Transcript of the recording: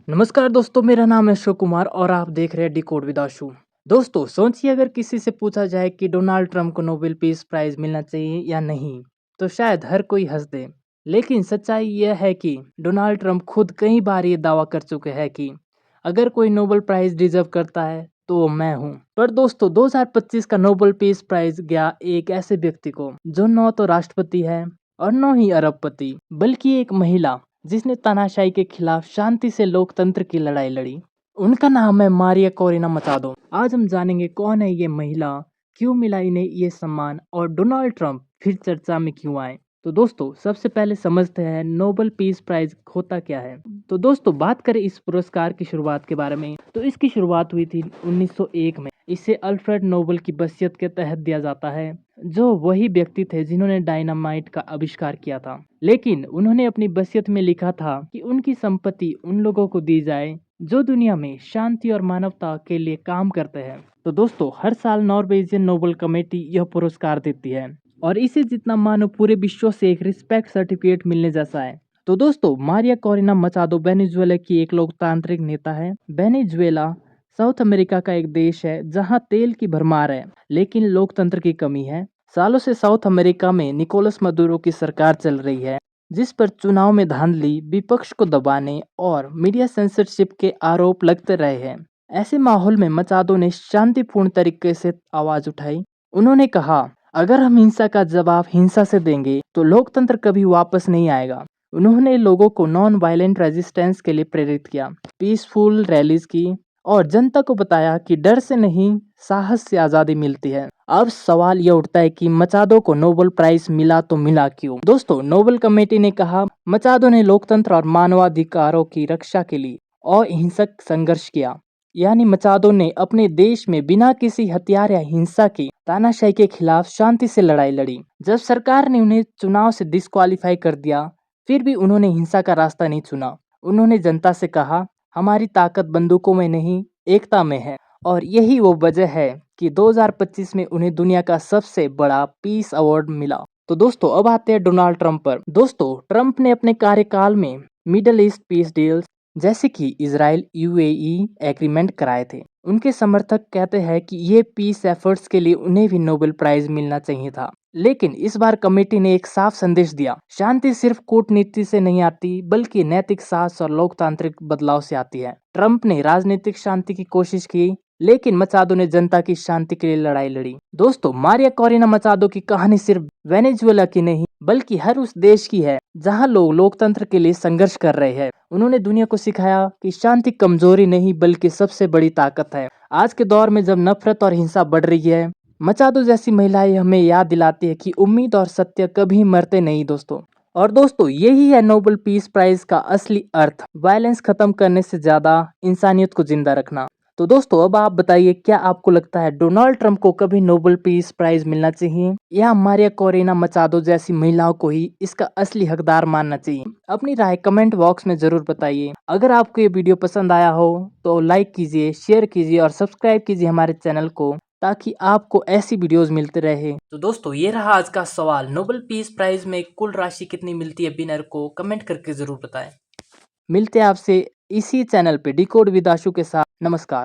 नमस्कार दोस्तों, मेरा नाम है अशोक कुमार और आप देख रहे हैं डिकोड विद आशु। दोस्तों, सोचिए अगर किसी से पूछा जाए कि डोनाल्ड ट्रंप को नोबेल पीस प्राइज मिलना चाहिए या नहीं, तो शायद हर कोई हंस दे। लेकिन सच्चाई यह है कि डोनाल्ड ट्रंप खुद कई बार ये दावा कर चुके हैं कि अगर कोई नोबेल प्राइज डिजर्व करता है तो वो मैं हूँ। पर दोस्तों, 2025 का नोबेल पीस प्राइज गया एक ऐसे व्यक्ति को जो न तो राष्ट्रपति है और न ही अरबपति, बल्कि एक महिला जिसने तानाशाही के खिलाफ शांति से लोकतंत्र की लड़ाई लड़ी। उनका नाम है मारिया कोरिना मचादो। आज हम जानेंगे कौन है ये महिला, क्यों मिला इन्हें ये सम्मान और डोनाल्ड ट्रंप फिर चर्चा में क्यों आए। तो दोस्तों, सबसे पहले समझते हैं नोबेल पीस प्राइज होता क्या है। तो दोस्तों, बात करें इस पुरस्कार की शुरुआत के बारे में, तो इसकी शुरुआत हुई थी 1901 में। इसे अल्फ्रेड नोबेल की वसीयत के तहत दिया जाता है, जो वही व्यक्ति थे जिन्होंने डायनामाइट का आविष्कार किया था। लेकिन उन्होंने अपनी वसीयत में लिखा था कि उनकी संपत्ति उन लोगों को दी जाए जो दुनिया में शांति और मानवता के लिए काम करते हैं। तो दोस्तों, हर साल नॉर्वेजियन नोबेल कमेटी यह पुरस्कार देती है और इसे जितना मानो पूरे विश्व से एक रिस्पेक्ट सर्टिफिकेट मिलने जैसा है। तो दोस्तों, मारिया कोरिना मचादो वेनेजुएला की एक लोकतांत्रिक नेता है। वेनेजुएला साउथ अमेरिका का एक देश है जहां तेल की भरमार है, लेकिन लोकतंत्र की कमी है। सालों से साउथ अमेरिका में निकोलस मदुरो की सरकार चल रही है, जिस पर चुनाव में धांधली, विपक्ष को दबाने और मीडिया सेंसरशिप के आरोप लगते रहे हैं। ऐसे माहौल में मचादो ने शांतिपूर्ण तरीके से आवाज उठाई। उन्होंने कहा, अगर हम हिंसा का जवाब हिंसा से देंगे तो लोकतंत्र कभी वापस नहीं आएगा। उन्होंने लोगों को नॉन वायलेंट रेजिस्टेंस के लिए प्रेरित किया, पीसफुल रैलीज की और जनता को बताया कि डर से नहीं, साहस से आजादी मिलती है। अब सवाल यह उठता है कि मचादो को नोबेल प्राइज मिला तो मिला क्यों। दोस्तों, नोबेल कमेटी ने कहा, मचादो ने लोकतंत्र और मानवाधिकारों की रक्षा के लिए अहिंसक संघर्ष किया। यानी मचादो ने अपने देश में बिना किसी हथियार या हिंसा के तानाशाही के खिलाफ शांति से लड़ाई लड़ी। जब सरकार ने उन्हें चुनाव से डिस्क्वालीफाई कर दिया, फिर भी उन्होंने हिंसा का रास्ता नहीं चुना। उन्होंने जनता से कहा, हमारी ताकत बंदूकों में नहीं, एकता में है। और यही वो वजह है कि 2025 में उन्हें दुनिया का सबसे बड़ा पीस अवार्ड मिला। तो दोस्तों, अब आते हैं डोनाल्ड ट्रंप पर। दोस्तों, ट्रंप ने अपने कार्यकाल में मिडल ईस्ट पीस डील्स जैसे कि इजराइल यूएई एग्रीमेंट कराए थे। उनके समर्थक कहते हैं कि ये पीस एफर्ट्स के लिए उन्हें भी नोबेल प्राइज मिलना चाहिए था। लेकिन इस बार कमेटी ने एक साफ संदेश दिया, शांति सिर्फ कूटनीति से नहीं आती, बल्कि नैतिक साहस और लोकतांत्रिक बदलाव से आती है। ट्रंप ने राजनीतिक शांति की कोशिश की, लेकिन मचादो ने जनता की शांति के लिए लड़ाई लड़ी। दोस्तों, मारिया कोरिना मचादो की कहानी सिर्फ वेनेजुएला की नहीं, बल्कि हर उस देश की है जहां लोग लोकतंत्र के लिए संघर्ष कर रहे हैं। उन्होंने दुनिया को सिखाया कि शांति कमजोरी नहीं, बल्कि सबसे बड़ी ताकत है। आज के दौर में जब नफरत और हिंसा बढ़ रही है, मचादो जैसी महिलाएं हमें याद दिलाती है कि उम्मीद और सत्य कभी मरते नहीं दोस्तों। और दोस्तों, यही है नोबेल पीस प्राइज का असली अर्थ, वायलेंस खत्म करने से ज्यादा इंसानियत को जिंदा रखना। तो दोस्तों, अब आप बताइए, क्या आपको लगता है डोनाल्ड ट्रंप को कभी नोबेल पीस प्राइज मिलना चाहिए या मारिया कोरिना मचादो जैसी महिलाओं को ही इसका असली हकदार मानना चाहिए? अपनी राय कमेंट बॉक्स में जरूर बताइए। अगर आपको ये वीडियो पसंद आया हो तो लाइक कीजिए, शेयर कीजिए और सब्सक्राइब कीजिए हमारे चैनल को, ताकि आपको ऐसी वीडियोस मिलते रहे। तो दोस्तों, ये रहा आज का सवाल, नोबेल पीस प्राइज में कुल राशि कितनी मिलती है विनर को, कमेंट करके जरूर बताएं। मिलते हैं आपसे इसी चैनल पे डिकोड विद आशु के साथ। नमस्कार।